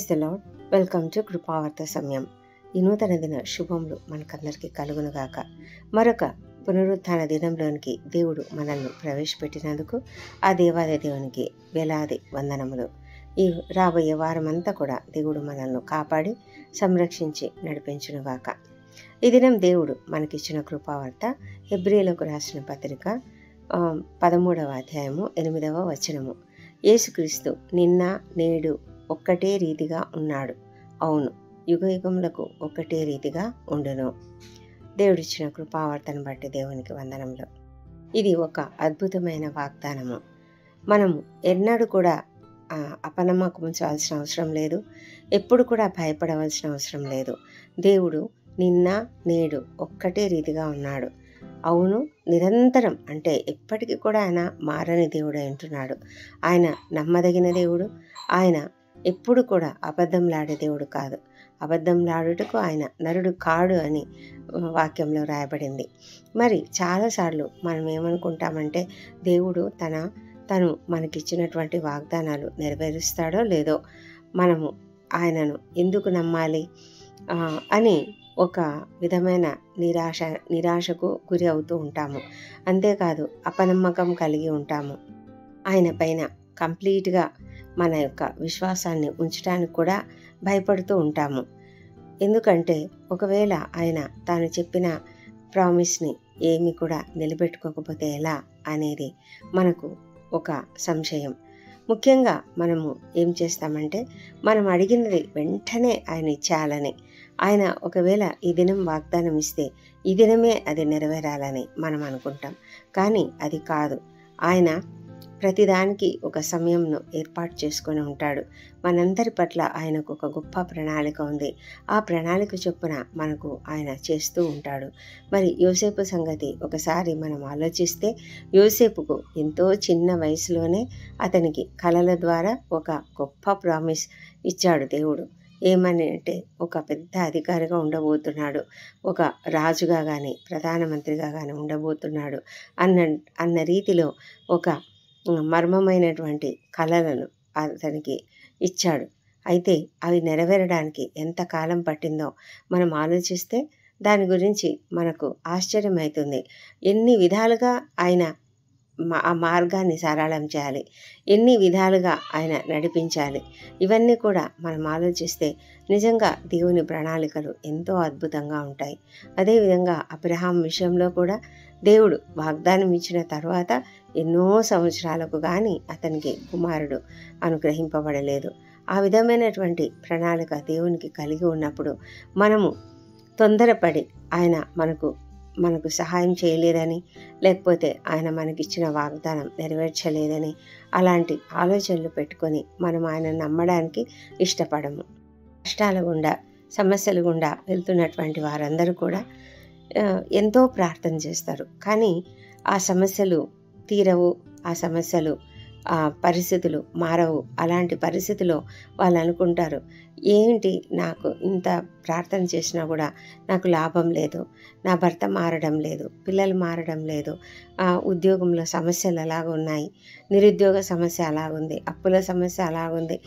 Praise the lord. Welcome to Krupavartha సమయం. ఈ నూతన దిన శుభములు మనకందరికీ కలుగునుగాక. మరొక పునరుత్థాన దినంలోనికి దేవుడు మనల్ని ప్రవేశపెట్టినందుకు ఆ దేవాది దేవునికి వేలాది వందనములు. ఈ రాబోయే వారమంతా కూడా దేవుడు మనల్ని కాపాడి సంరక్షించి నడిపించునుగాక. ఈ దినం దేవుడు మనకిచ్చిన కృపావార్త హెబ్రీయులకు రాసిన పత్రిక 13వ అధ్యాయము 8వ వచనము. యేసుక్రీస్తు నిన్న నేడు ఒక్కటే రీతిగా ఉన్నాడు, అవును యుగయుగములకు ఒక్కటే రీతిగా ఉండును. దేవుడిచ్చిన కృపావార్తను బట్టి దేవునికి వందనములు. ఇది ఒక అద్భుతమైన వాగ్దానము. మనము ఎన్నడూ కూడా అపనమ్మకం ఉంచాల్సిన అవసరం లేదు, ఎప్పుడు కూడా భయపడవలసిన అవసరం లేదు. దేవుడు నిన్న నేడు ఒక్కటే రీతిగా ఉన్నాడు. అవును, నిరంతరం అంటే ఎప్పటికీ కూడా ఆయన మారని దేవుడు అంటున్నాడు. ఆయన నమ్మదగిన దేవుడు. ఆయన ఎప్పుడు కూడా అబద్ధంలాడే దేవుడు కాదు. అబద్ధంలాడుటకు ఆయన నరుడు కాడు అని వాక్యంలో రాయబడింది. మరి చాలాసార్లు మనం ఏమనుకుంటామంటే దేవుడు తను మనకిచ్చినటువంటి వాగ్దానాలు నెరవేరుస్తాడో లేదో, మనము ఆయనను ఎందుకు నమ్మాలి అని ఒక విధమైన నిరాశకు గురి అవుతూ ఉంటాము. అంతేకాదు అపనమ్మకం కలిగి ఉంటాము. ఆయన పైన కంప్లీట్గా మన యొక్క విశ్వాసాన్ని ఉంచడానికి కూడా భయపడుతూ ఉంటాము. ఎందుకంటే ఒకవేళ ఆయన తాను చెప్పిన ప్రామిస్ని ఏమి కూడా నిలబెట్టుకోకపోతే ఎలా అనేది మనకు ఒక సంశయం. ముఖ్యంగా మనము ఏం చేస్తామంటే మనం అడిగినది వెంటనే ఆయన ఇచ్చేయాలని, ఆయన ఒకవేళ ఈ దినం వాగ్దానం ఇస్తే ఈ దినమే అది నెరవేరాలని మనం అనుకుంటాం. కానీ అది కాదు. ఆయన ప్రతిదానికి ఒక సమయంను ఏర్పాటు చేసుకొని ఉంటాడు. మనందరి పట్ల ఆయనకు ఒక గొప్ప ప్రణాళిక ఉంది. ఆ ప్రణాళిక చొప్పున మనకు ఆయన చేస్తూ ఉంటాడు. మరి యోసేపు సంగతి ఒకసారి మనం ఆలోచిస్తే, యోసేపుకు ఎంతో చిన్న వయసులోనే అతనికి కలల ద్వారా ఒక గొప్ప ప్రామిస్ ఇచ్చాడు దేవుడు. ఏమని అంటే, ఒక పెద్ద అధికారిగా ఉండబోతున్నాడు, ఒక రాజుగా కానీ ప్రధానమంత్రిగా కానీ ఉండబోతున్నాడు అన్న రీతిలో ఒక మర్మమైనటువంటి కలలను అతనికి ఇచ్చాడు. అయితే అవి నెరవేరడానికి ఎంత కాలం పట్టిందో మనం ఆలోచిస్తే దాని గురించి మనకు ఆశ్చర్యమవుతుంది. ఎన్ని విధాలుగా ఆయన ఆ మార్గాన్ని సరళం చేయాలి, ఎన్ని విధాలుగా ఆయన నడిపించాలి, ఇవన్నీ కూడా మనం ఆలోచిస్తే నిజంగా దేవుని ప్రణాళికలు ఎంతో అద్భుతంగా ఉంటాయి. అదేవిధంగా అబ్రహాం విషయంలో కూడా దేవుడు వాగ్దానం ఇచ్చిన తర్వాత ఎన్నో సంవత్సరాలకు కానీ అతనికి కుమారుడు అనుగ్రహింపబడలేదు. ఆ విధమైనటువంటి ప్రణాళిక దేవునికి కలిగి ఉన్నప్పుడు మనము తొందరపడి ఆయన మనకు సహాయం చేయలేదని, లేకపోతే ఆయన మనకిచ్చిన వాగ్దానం నెరవేర్చలేదని అలాంటి ఆలోచనలు పెట్టుకొని మనం ఆయన నమ్మడానికి ఇష్టపడము. కష్టాల గుండా సమస్యల గుండా వెళ్తున్నటువంటి వారందరూ కూడా ఎంతో ప్రార్థన చేస్తారు. కానీ ఆ సమస్యలు తీరవు, ఆ సమస్యలు పరిస్థితులు మారవు. అలాంటి పరిస్థితిలో వాళ్ళు అనుకుంటారు, ఏంటి నాకు ఇంత ప్రార్థన చేసినా కూడా నాకు లాభం లేదు, నా భర్త మారడం లేదు, పిల్లలు మారడం లేదు, ఉద్యోగంలో సమస్యలు అలాగున్నాయి, నిరుద్యోగ సమస్య అలాగుంది, అప్పుల సమస్య అలాగుంది.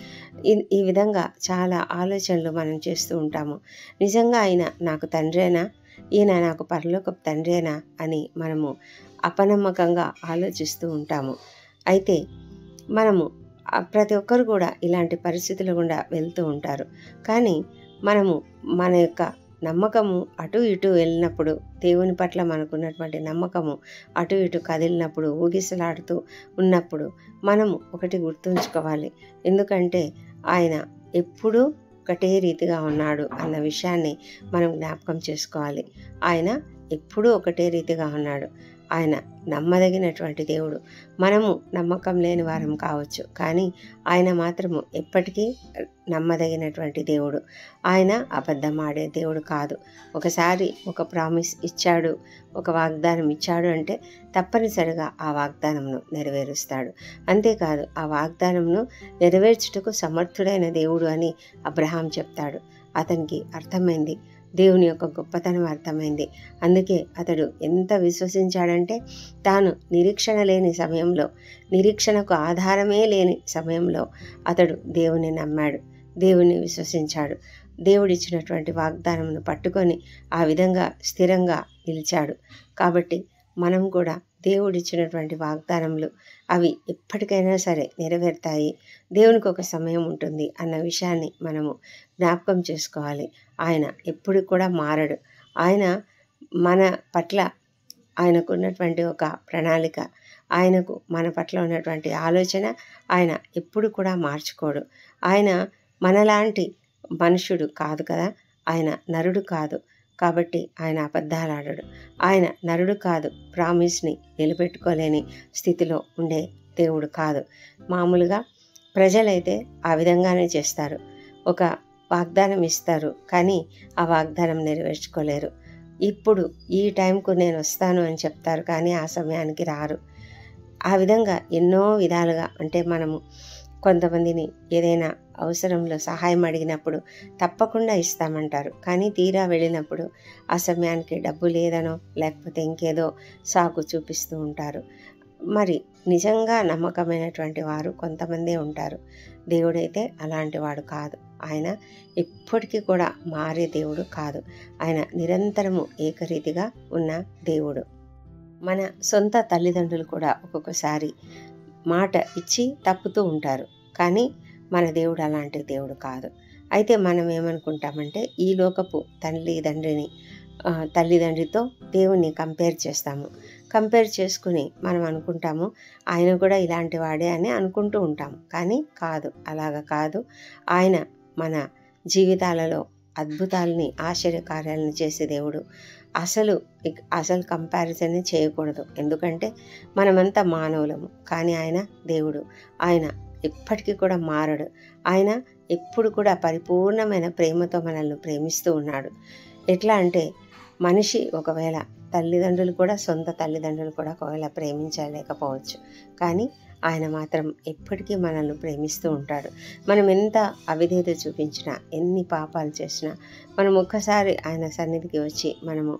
ఈ విధంగా చాలా ఆలోచనలు మనం చేస్తూ ఉంటాము. నిజంగా ఆయన నాకు తండ్రేనా, ఈయన నాకు పరలోకపు తండ్రేనా అని మనము అపనమ్మకంగా ఆలోచిస్తూ ఉంటాము. అయితే మనము ప్రతి ఒక్కరు కూడా ఇలాంటి పరిస్థితుల గుండా వెళ్తూ ఉంటారు. కానీ మనము మన యొక్క నమ్మకము అటు ఇటు వెళ్ళినప్పుడు, దేవుని పట్ల మనకున్నటువంటి నమ్మకము అటు ఇటు కదిలినప్పుడు, ఊగిసలాడుతూ ఉన్నప్పుడు మనము ఒకటి గుర్తుంచుకోవాలి. ఎందుకంటే ఆయన ఎప్పుడూ ఒకటే రీతిగా ఉన్నాడు అన్న విషయాన్ని మనం జ్ఞాపకం చేసుకోవాలి. ఆయన ఎప్పుడూ ఒకటే రీతిగా ఉన్నాడు. ఆయన నమ్మదగినటువంటి దేవుడు. మనము నమ్మకం లేని వారం కావచ్చు, కానీ ఆయన మాత్రము ఎప్పటికీ నమ్మదగినటువంటి దేవుడు. ఆయన అబద్ధం ఆడే దేవుడు కాదు. ఒకసారి ఒక ప్రామిస్ ఇచ్చాడు, ఒక వాగ్దానం ఇచ్చాడు అంటే తప్పనిసరిగా ఆ వాగ్దానంను నెరవేరుస్తాడు. అంతేకాదు ఆ వాగ్దానంను నెరవేర్చుటకు సమర్థుడైన దేవుడు అని అబ్రహాం చెప్తాడు. అతనికి అర్థమైంది, దేవుని యొక్క గొప్పతనం అర్థమైంది. అందుకే అతడు ఎంత విశ్వసించాడంటే, తాను నిరీక్షణ లేని సమయంలో, నిరీక్షణకు ఆధారమే లేని సమయంలో అతడు దేవుని నమ్మాడు. దేవుణ్ణి విశ్వసించాడు. దేవుడిచ్చినటువంటి వాగ్దానమును పట్టుకొని ఆ విధంగా స్థిరంగా నిలిచాడు. కాబట్టి మనం కూడా దేవుడిచ్చినటువంటి వాగ్దానములు అవి ఎప్పటికైనా సరే నెరవేరుతాయి. దేవునికి ఒక సమయం ఉంటుంది అన్న విషయాన్ని మనము జ్ఞాపకం చేసుకోవాలి. ఆయన ఎప్పుడు కూడా మారడు. ఆయన మన పట్ల ఆయనకున్నటువంటి ఒక ప్రణాళిక, ఆయనకు మన పట్ల ఉన్నటువంటి ఆలోచన ఆయన ఎప్పుడు కూడా మార్చుకోడు. ఆయన మనలాంటి మనుష్యుడు కాదు కదా, ఆయన నరుడు కాదు. కాబట్టి ఆయన అబద్ధాలు ఆడడు. ఆయన నరుడు కాదు, ప్రామిస్ని నిలబెట్టుకోలేని స్థితిలో ఉండే దేవుడు కాదు. మామూలుగా ప్రజలైతే ఆ విధంగానే చేస్తారు. ఒక వాగ్దానం ఇస్తారు, కానీ ఆ వాగ్దానం నెరవేర్చుకోలేరు. ఇప్పుడు ఈ టైంకు నేను వస్తాను అని చెప్తారు, కానీ ఆ సమయానికి రారు. ఆ విధంగా ఎన్నో విధాలుగా, అంటే మనము కొంతమందిని ఏదైనా అవసరంలో సహాయం అడిగినప్పుడు తప్పకుండా ఇస్తామంటారు, కానీ తీరా వెళ్ళినప్పుడు ఆ సమయానికి డబ్బు లేదనో లేకపోతే ఇంకేదో సాకు చూపిస్తూ ఉంటారు. మరి నిజంగా నమ్మకమైనటువంటి వారు కొంతమందే ఉంటారు. దేవుడైతే అలాంటి వాడు కాదు. ఆయన ఎప్పటికీ కూడా మారే దేవుడు కాదు. ఆయన నిరంతరము ఏకరీతిగా ఉన్న దేవుడు. మన సొంత తల్లిదండ్రులు కూడా ఒక్కొక్కసారి మాట ఇచ్చి తప్పుతూ ఉంటారు, కానీ మన దేవుడు అలాంటి దేవుడు కాదు. అయితే మనం ఏమనుకుంటామంటే ఈ లోకపు తల్లిదండ్రితో దేవుణ్ణి కంపేర్ చేస్తాము. కంపేర్ చేసుకుని మనం అనుకుంటాము ఆయన కూడా ఇలాంటి వాడే అని అనుకుంటూ ఉంటాము, కానీ కాదు, అలాగా కాదు. ఆయన మన జీవితాలలో అద్భుతాలని, ఆశ్చర్యకార్యాలను చేసే దేవుడు. అసలు కంపారిజన్ చేయకూడదు, ఎందుకంటే మనమంతా మానవులము, కానీ ఆయన దేవుడు. ఆయన ఎప్పటికీ కూడా మారడు. ఆయన ఎప్పుడు కూడా పరిపూర్ణమైన ప్రేమతో మనల్ని ప్రేమిస్తూ ఉన్నాడు. ఎట్లా అంటే మనిషి ఒకవేళ సొంత తల్లిదండ్రులు కూడా ఒకవేళ ప్రేమించలేకపోవచ్చు, కానీ ఆయన మాత్రం ఎప్పటికీ మనల్ని ప్రేమిస్తూ ఉంటాడు. మనం ఎంత అవిధేయత చూపించినా, ఎన్ని పాపాలు చేసినా, మనం ఒక్కసారి ఆయన సన్నిధికి వచ్చి మనము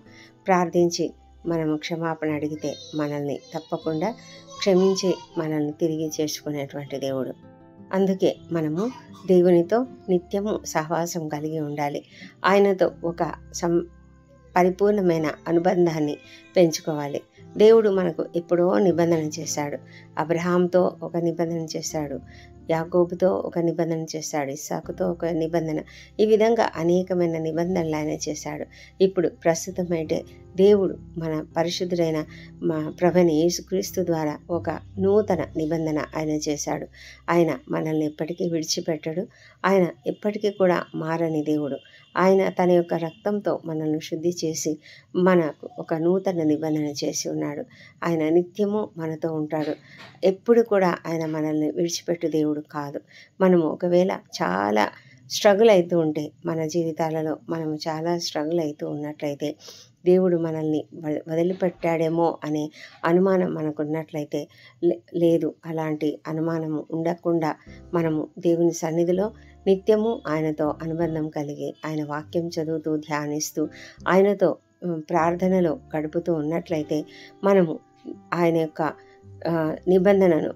ప్రార్థించి మనము క్షమాపణ అడిగితే మనల్ని తప్పకుండా క్షమించి మనల్ని తిరిగి చేసుకునేటువంటి దేవుడు. అందుకే మనము దేవునితో నిత్యము సహవాసం కలిగి ఉండాలి. ఆయనతో ఒక పరిపూర్ణమైన అనుబంధాన్ని పెంచుకోవాలి. దేవుడు మనకు ఎప్పుడో నిబంధన చేశాడు. అబ్రహాంతో ఒక నిబంధన చేశాడు, యాకోబుతో ఒక నిబంధన చేశాడు, ఇస్సాకుతో ఒక నిబంధన. ఈ విధంగా అనేకమైన నిబంధనలు ఆయన చేశాడు. ఇప్పుడు ప్రస్తుతమైతే దేవుడు మన పరిశుద్ధుడైన మా ప్రభువైన యేసుక్రీస్తు ద్వారా ఒక నూతన నిబంధన ఆయన చేశాడు. ఆయన మనల్ని ఎప్పటికీ విడిచిపెట్టడు. ఆయన ఎప్పటికీ కూడా మారని దేవుడు. ఆయన తన యొక్క రక్తంతో మనల్ని శుద్ధి చేసి మనకు ఒక నూతన నిబంధన చేసి ఉన్నాడు. ఆయన నిత్యము మనతో ఉంటాడు. ఎప్పుడు కూడా ఆయన మనల్ని విడిచిపెట్టు దేవుడు కాదు. మనము ఒకవేళ చాలా స్ట్రగుల్ అవుతూ ఉంటే, మన జీవితాలలో మనము చాలా స్ట్రగుల్ అవుతూ ఉన్నట్లయితే, దేవుడు మనల్ని వదిలిపెట్టాడేమో అనే అనుమానం మనకున్నట్లయితే, లేదు, అలాంటి అనుమానము ఉండకుండా మనము దేవుని సన్నిధిలో నిత్యము ఆయనతో అనుబంధం కలిగి, ఆయన వాక్యం చదువుతూ ధ్యానిస్తూ ఆయనతో ప్రార్థనలో గడుపుతూ ఉన్నట్లయితే మనము ఆయన యొక్క నిబంధనను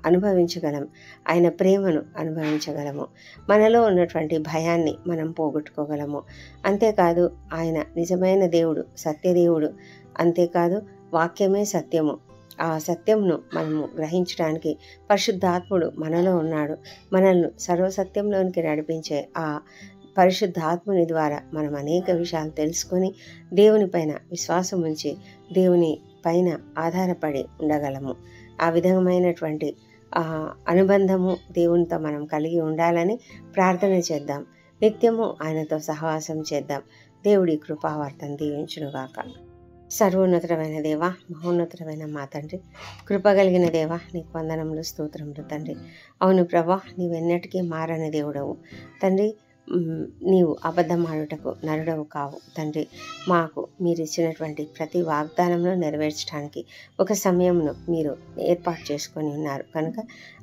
అనుభవించగలం, ఆయన ప్రేమను అనుభవించగలము. మనలో ఉన్నటువంటి భయాన్ని మనం పోగొట్టుకోగలము. అంతేకాదు, ఆయన నిజమైన దేవుడు, సత్యదేవుడు. అంతేకాదు, వాక్యమే సత్యము. ఆ సత్యంను మనము గ్రహించడానికి పరిశుద్ధాత్ముడు మనలో ఉన్నాడు. మనల్ని సర్వసత్యంలోనికి నడిపించే ఆ పరిశుద్ధాత్ముని ద్వారా మనం అనేక విషయాలు తెలుసుకొని దేవుని పైన విశ్వాసం ఉంచి దేవుని పైన ఆధారపడి ఉండగలము. ఆ విధమైనటువంటి అనుబంధము దేవునితో మనం కలిగి ఉండాలని ప్రార్థన చేద్దాం. నిత్యము ఆయనతో సహవాసం చేద్దాం. దేవుడి కృపావర్తను దీవించునుగాక. సర్వోన్నతమైన దేవ, మహోన్నతమైన మా తండ్రి, కృపగలిగిన దేవ, నీకు వందనములు, స్తోత్రములు తండ్రి. అవును ప్రభా, నీవెన్నటికీ మారని దేవుడవు తండ్రి. నీవు అబద్ధమాడుటకు నరుడవు కావు తండ్రి. మాకు మీరు ఇచ్చినటువంటి ప్రతి వాగ్దానంలో నెరవేర్చడానికి ఒక సమయంను మీరు ఏర్పాటు చేసుకొని ఉన్నారు కనుక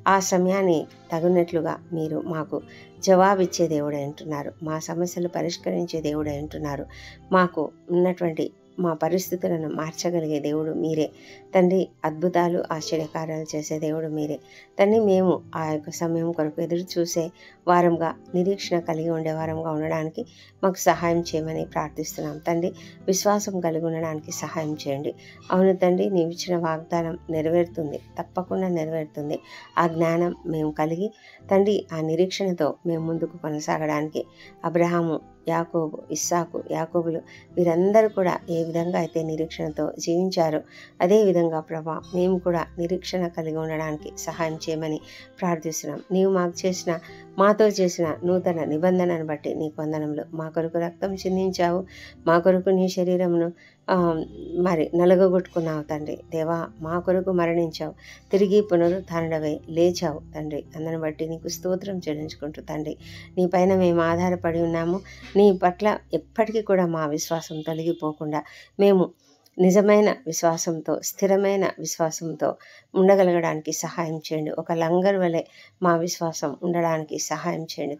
ఆ సమయాన్ని తగినట్లుగా మీరు మాకు జవాబిచ్చే దేవుడై ఉంటున్నారు. మా సమస్యలు పరిష్కరించే దేవుడై ఉంటున్నారు. మాకు ఉన్నటువంటి మా పరిస్థితులను మార్చగలిగే దేవుడు మీరే తండ్రి. అద్భుతాలు ఆశ్చర్యకార్యాలు చేసే దేవుడు మీరే తండ్రి. మేము ఆ యొక్క సమయం కొరకు ఎదురు చూసే వారంగా, నిరీక్షణ కలిగి ఉండే వారంగా ఉండడానికి మాకు సహాయం చేయమని ప్రార్థిస్తున్నాం తండ్రి. విశ్వాసం కలిగి ఉండడానికి సహాయం చేయండి. అవును తండ్రి, నీవు ఇచ్చిన వాగ్దానం నెరవేరుతుంది, తప్పకుండా నెరవేరుతుంది. ఆ జ్ఞానం మేము కలిగి తండ్రి, ఆ నిరీక్షణతో మేము ముందుకు కొనసాగడానికి అబ్రహాము, యాకోబు, ఇస్సాకు, యాకోబులు వీరందరూ కూడా ఏ విధంగా అయితే నిరీక్షణతో జీవించారో అదేవిధంగా ప్రభా మేము కూడా నిరీక్షణ కలిగి ఉండడానికి సహాయం చేయమని ప్రార్థిస్తున్నాం. నీవు మాతో చేసిన నూతన నిబంధనను బట్టి నీ వందనములు. మా కొరకు రక్తం చిందించావు, మా కొరకు నీ శరీరమును నలగొట్టుకున్నావు తండ్రి. దేవా, మా కొరకు మరణించావు, తిరిగి పునరుత్థానుడవై లేచావు తండ్రి. అందుని బట్టి నీకు స్తోత్రం చెల్లించుకుంటూ తండ్రి, నీ పైన మేము ఆధారపడి ఉన్నాము. నీ పట్ల ఎప్పటికీ కూడా మా విశ్వాసం తొలగిపోకుండా మేము నిజమైన విశ్వాసంతో, స్థిరమైన విశ్వాసంతో ఉండగలగడానికి సహాయం చేయండి. ఒక లంగర్ వలె మా విశ్వాసం ఉండడానికి సహాయం చేయండి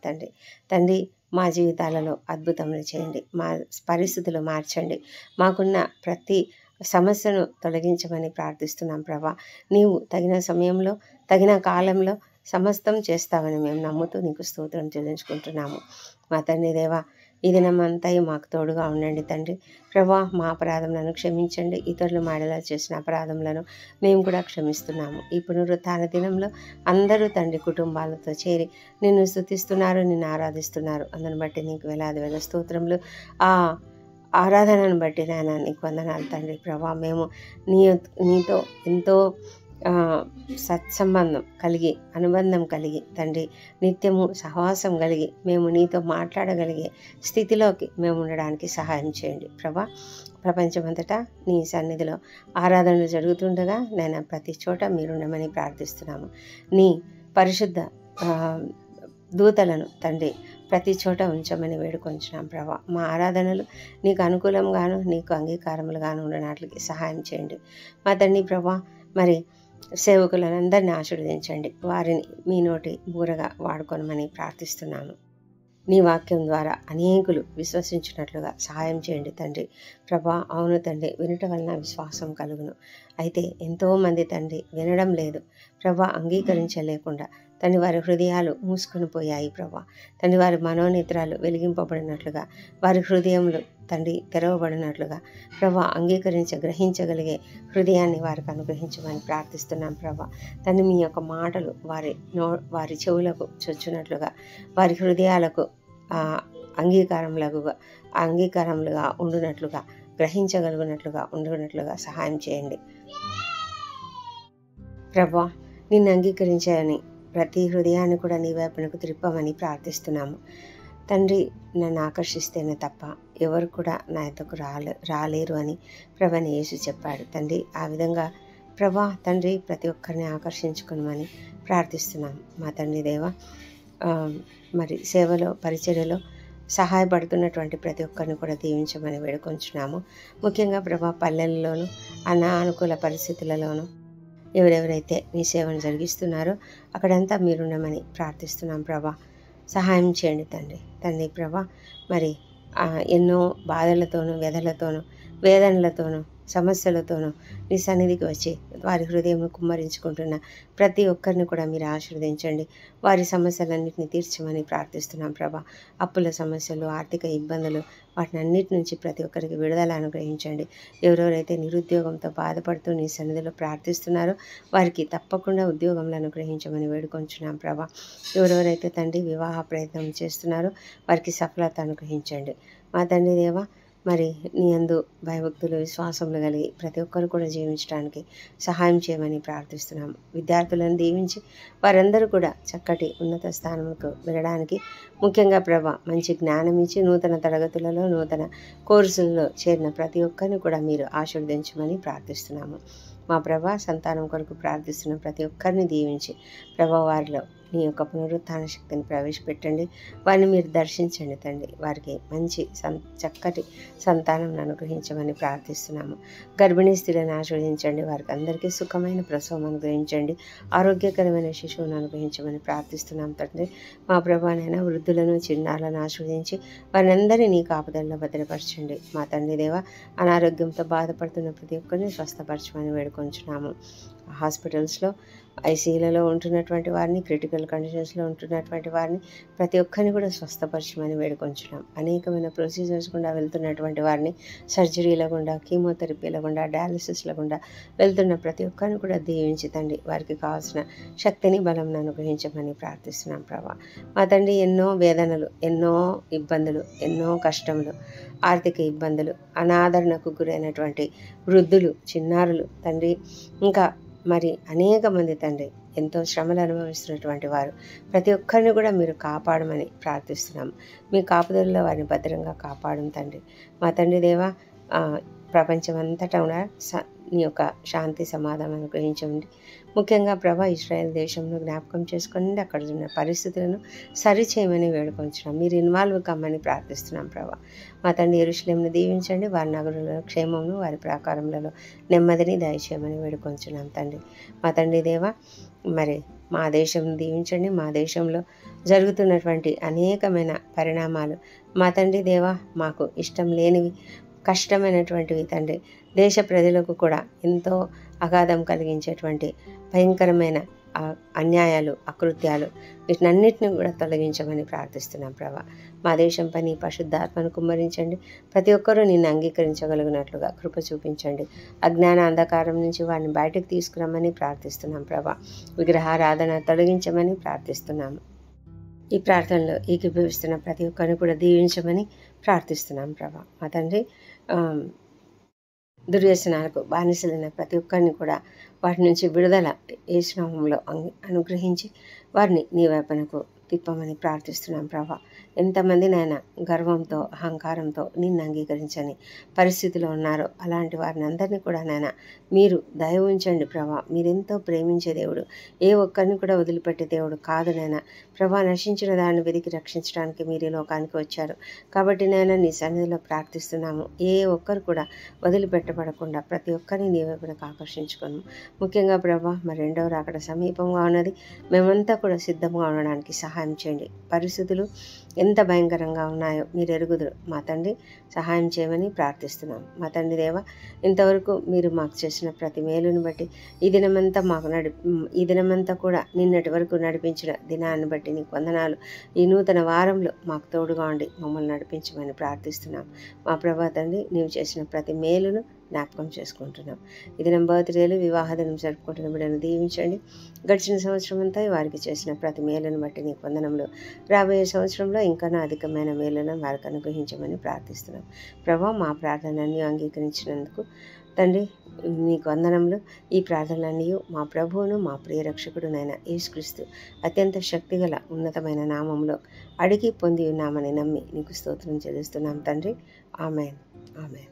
తండ్రి. మా జీవితాలలో అద్భుతములు చేయండి, మా పరిస్థితులు మార్చండి, మాకున్న ప్రతి సమస్యను తొలగించమని ప్రార్థిస్తున్నాం ప్రభా. నీవు తగిన సమయంలో, తగిన కాలంలో సమస్తం చేస్తావని మేము నమ్ముతూ నీకు స్తోత్రం చెల్లించుకుంటున్నాము. మా తండ్రి దేవా, ఈ దినమంతా మాకు తోడుగా ఉండండి తండ్రి. ప్రభా, మా అపరాధములను క్షమించండి. ఇతరులు మాడలా చేసిన అపరాధములను మేము కూడా క్షమిస్తున్నాము. ఈ పునరుత్థాన దినంలో అందరూ తండ్రి కుటుంబాలతో చేరి నిన్ను స్తుతిస్తున్నారు, నిన్ను ఆరాధిస్తున్నారు. అందుని బట్టి నీకు వేల స్తోత్రములు. ఆ ఆరాధనను బట్టి నాయన నీకు వందనాలు తండ్రి. ప్రభా, మేము నీతో ఎంతో సత్సంబంధం కలిగి, అనుబంధం కలిగి తండ్రి, నిత్యము సహవాసం కలిగి మేము నీతో మాట్లాడగలిగే స్థితిలోకి మేము ఉండడానికి సహాయం చేయండి ప్రభా. ప్రపంచమంతటా నీ సన్నిధిలో ఆరాధనలు జరుగుతుండగా నేను ప్రతి చోట మీరుండమని ప్రార్థిస్తున్నాము. నీ పరిశుద్ధ దూతలను తండ్రి ప్రతి చోట ఉంచమని వేడుకొంచున్నాం ప్రభా. మా ఆరాధనలు నీకు అనుకూలంగాను, నీకు అంగీకారములుగాను ఉండడానికి సహాయం చేయండి మా తండ్రి ప్రభా. సేవకులను అందరినీ ఆశీర్వదించండి, వారిని మీ నోటి బూరగా వాడుకొనమని ప్రార్థిస్తున్నాము. నీ వాక్యం ద్వారా అనేకులు విశ్వసించినట్లుగా సహాయం చేయండి తండ్రి ప్రభా. అవును తండ్రి, వినటం వలన విశ్వాసం కలుగును. అయితే ఎంతోమంది తండ్రి వినడం లేదు ప్రభా, అంగీకరించలేకుండా తండ్రి వారి హృదయాలు మూసుకొని పోయాయి ప్రభా. తండ్రి వారి మనోనేత్రాలు వెలిగింపబడినట్లుగా, వారి హృదయములు తండ్రి తెరవబడినట్లుగా ప్రభా గ్రహించగలిగే హృదయాన్ని వారికి అనుగ్రహించమని ప్రార్థిస్తున్నాం ప్రభా. తండ్రి మీ యొక్క మాటలు వారి చెవులకు చొచ్చునట్లుగా, వారి హృదయాలకు అంగీకారములుగా ఉండునట్లుగా, ఉండునట్లుగా సహాయం చేయండి ప్రభా. నిన్ను అంగీకరించాలని ప్రతి హృదయాన్ని కూడా నీ వైపునకు త్రిప్పమని ప్రార్థిస్తున్నాము తండ్రి. నన్ను ఆకర్షిస్తేనే తప్ప ఎవరు కూడా నా యొద్దకు రాలేరు అని ప్రభువైన యేసు చెప్పాడు తండ్రి. ఆ విధంగా ప్రభా తండ్రి ప్రతి ఒక్కరిని ఆకర్షించుకునమని ప్రార్థిస్తున్నాము మా తండ్రి దేవ. సేవలో, పరిచర్యలో సహాయపడుతున్నటువంటి ప్రతి ఒక్కరిని కూడా దీవించమని వేడుకొంచున్నాము. ముఖ్యంగా ప్రభా పల్లెల్లోనూ, అనానుకూల పరిస్థితులలోనూ ఎవరెవరైతే నీ సేవను జరిగిస్తున్నారో అక్కడంతా మీరుండమని ప్రార్థిస్తున్నాం ప్రభా. సహాయం చేయండి తండ్రి ప్రభా. ఎన్నో బాధలతోనూ, వ్యధలతోనూ, వేదనలతోనూ, సమస్యలతోనూ నీ సన్నిధికి వచ్చి వారి హృదయం కుమ్మరించుకుంటున్న ప్రతి ఒక్కరిని కూడా మీరు ఆశీర్వదించండి. వారి సమస్యలన్నింటినీ తీర్చమని ప్రార్థిస్తున్నాం ప్రభా. అప్పుల సమస్యలు, ఆర్థిక ఇబ్బందులు, వాటిని అన్నిటి నుంచి ప్రతి ఒక్కరికి విడుదల అనుగ్రహించండి. ఎవరెవరైతే నిరుద్యోగంతో బాధపడుతూ నీ సన్నిధిలో ప్రార్థిస్తున్నారో వారికి తప్పకుండా ఉద్యోగంలో అనుగ్రహించమని వేడుకొంచున్నాం ప్రభా. ఎవరెవరైతే తండ్రి వివాహ ప్రయత్నం చేస్తున్నారో వారికి సఫలత అనుగ్రహించండి మా తండ్రి దేవ. నీ యందు భయభక్తులు, విశ్వాసములు కలిగి ప్రతి ఒక్కరు కూడా జీవించడానికి సహాయం చేయమని ప్రార్థిస్తున్నాము. విద్యార్థులను దీవించి వారందరూ కూడా చక్కటి ఉన్నత స్థానంకు వెళ్ళడానికి, ముఖ్యంగా ప్రభా మంచి జ్ఞానం ఇచ్చి నూతన తరగతులలో, నూతన కోర్సులలో చేరిన ప్రతి ఒక్కరిని కూడా మీరు ఆశీర్వదించమని ప్రార్థిస్తున్నాము. మా ప్రభా సంతానం కొరకు ప్రార్థిస్తున్న ప్రతి ఒక్కరిని దీవించి ప్రభా వారిలో నీ యొక్క పునరుత్థాన శక్తిని ప్రవేశపెట్టండి. వారిని మీరు దర్శించండి తండ్రి. వారికి మంచి చక్కటి సంతానం అనుగ్రహించమని ప్రార్థిస్తున్నాము. గర్భిణీ స్త్రీలను ఆశీర్వదించండి. వారికి అందరికీ సుఖమైన ప్రసవం అనుగ్రహించండి. ఆరోగ్యకరమైన శిశువును అనుగ్రహించమని ప్రార్థిస్తున్నాం తండ్రి. మా ప్రభానైనా వృద్ధులను చిన్నారులను ఆశీర్వదించి వారిని అందరినీ నీ కాపుదలలో భద్రపరచండి. మా తండ్రి దేవ, అనారోగ్యంతో బాధపడుతున్న ప్రతి ఒక్కరిని స్వస్థపరచమని వేడుకొంచున్నాము. హాస్పిటల్స్లో ఐసీయూలలో ఉంటున్నటువంటి వారిని, క్రిటికల్ కండిషన్స్లో ఉంటున్నటువంటి వారిని ప్రతి ఒక్కరిని కూడా స్వస్థపరచమని వేడుకొంచున్నాం. అనేకమైన ప్రొసీజర్స్ గుండా వెళ్తున్నటువంటి వారిని, సర్జరీల గుండా, కీమోథెరపీల గుండా, డయాలసిస్ల గుండా వెళ్తున్న ప్రతి ఒక్కరిని కూడా దీవించి తండ్రి వారికి కావాల్సిన శక్తిని, బలం అనుగ్రహించమని ప్రార్థిస్తున్నాం ప్రభా. మా తండ్రి ఎన్నో వేదనలు, ఎన్నో ఇబ్బందులు, ఎన్నో కష్టములు, ఆర్థిక ఇబ్బందులు, అనాదరణకు గురైనటువంటి వృద్ధులు, చిన్నారులు తండ్రి, ఇంకా మరి అనేక మంది తండ్రి ఎంతో శ్రమలు అనుభవిస్తున్నటువంటి వారు ప్రతి ఒక్కరిని కూడా మీరు కాపాడమని ప్రార్థిస్తున్నాము. మీ కాపుదలలో వారిని భద్రంగా కాపాడం తండ్రి. మా తండ్రి దేవ, ప్రపంచమంతటా కూడా నీ యొక్క శాంతి సమాధానం అనుగ్రహించండి. ముఖ్యంగా ప్రభా ఇశ్రాయేల్ దేశంలో జ్ఞాపకం చేసుకొని అక్కడ ఉన్న పరిస్థితులను సరిచేయమని వేడుకొంచున్నాం. మీరు ఇన్వాల్వ్ కమ్మని ప్రార్థిస్తున్నాం ప్రభా. మా తండ్రి యెరూషలేమును దీవించండి. వారి నగరంలో క్షేమమును, వారి ప్రాకారములలో నెమ్మదిని దయచేయమని వేడుకొంచున్నాం తండ్రి. మా తండ్రి దేవ, మరి మా దేశం దీవించండి. మా దేశంలో జరుగుతున్నటువంటి అనేకమైన పరిణామాలు మా తండ్రి దేవ మాకు ఇష్టం లేనివి, కష్టమైనటువంటివి తండ్రి, దేశ ప్రజలకు కూడా ఎంతో అగాధం కలిగించేటువంటి భయంకరమైన అన్యాయాలు, అకృత్యాలు, వీటినన్నిటిని కూడా తొలగించమని ప్రార్థిస్తున్నాం ప్రభా. మా దేశం పని పరిశుద్ధాత్మను కుమ్మరించండి. ప్రతి ఒక్కరూ నిన్ను అంగీకరించగలిగినట్లుగా కృప చూపించండి. అజ్ఞాన అంధకారం నుంచి వారిని బయటకు తీసుకురమ్మని ప్రార్థిస్తున్నాం ప్రభా. విగ్రహారాధన తొలగించమని ప్రార్థిస్తున్నాము. ఈ ప్రార్థనలో ఏకీభవిస్తున్న ప్రతి ఒక్కరిని కూడా దీవించమని ప్రార్థిస్తున్నాం ప్రభా. మా తండ్రి, దుర్వ్యసనాలకు బానిసలైన ప్రతి ఒక్కరిని కూడా వాటి నుంచి విడుదల యేసు నామములో అనుగ్రహించి వారిని నీ వైపునకు తిప్పమని ప్రార్థిస్తున్నాం ప్రభా. ఎంతమంది నాయన గర్వంతో, అహంకారంతో నిన్ను అంగీకరించని పరిస్థితిలో ఉన్నారో అలాంటి వారిని అందరినీ కూడా నాయన మీరు దయ ఉంచండి ప్రభా. మీరెంతో ప్రేమించే దేవుడు, ఏ ఒక్కరిని కూడా వదిలిపెట్టే దేవుడు కాదు నాయన ప్రభా. నశించిన దాన్ని వెతికి రక్షించడానికి మీరు ఈ లోకానికి వచ్చారు కాబట్టి నాయన నీ సన్నిధిలో ప్రార్థిస్తున్నాము. ఏ ఒక్కరు కూడా వదిలిపెట్టబడకుండా ప్రతి ఒక్కరిని నీ వైపునకు ఆకర్షించుకోను. ముఖ్యంగా ప్రభా, మరి రెండవ రాకడ సమీపంగా ఉన్నది. మేమంతా కూడా సిద్ధంగా ఉండడానికి సహాయం చేయండి. పరిస్థితులు ఎంత భయంకరంగా ఉన్నాయో మీరు ఎరుగుదురు. మా తండ్రి, సహాయం చేయమని ప్రార్థిస్తున్నాం. మా తండ్రి దేవ, ఇంతవరకు మీరు మాకు చేసిన ప్రతి మేలుని బట్టి ఈ దినమంతా కూడా నిన్నటి వరకు నడిపించిన దినాన్ని బట్టి నీకు వందనాలు. ఈ నూతన వారంలో మాకు తోడుగా ఉండి మమ్మల్ని నడిపించమని ప్రార్థిస్తున్నాం. మా ప్రభా తండ్రి, నీవు చేసిన ప్రతి మేలును జ్ఞాపకం చేసుకుంటున్నాం. ఇది నా బర్త్డేలు, వివాహ దినం జరుపుకుంటున్న బిడ్డను దీవించండి. గడిచిన సంవత్సరం అంతా వారికి చేసిన ప్రతి మేలును బట్టి నీకు వందనములు. రాబోయే సంవత్సరంలో ఇంకా అధికమైన మేలులను వారికి అనుగ్రహించమని ప్రార్థిస్తున్నాం. ప్రభా, మా ప్రార్థనలన్నీ అంగీకరించినందుకు తండ్రి నీకు వందనములు. ఈ ప్రార్థనలన్నీ మా ప్రభువును, మా ప్రియ రక్షకుడునైన యేసుక్రీస్తు అత్యంత శక్తిగల ఉన్నతమైన నామంలో అడిగి పొంది ఉన్నామని నమ్మి నీకు స్తోత్రం చెల్లిస్తున్నాం తండ్రి. Amen, amen.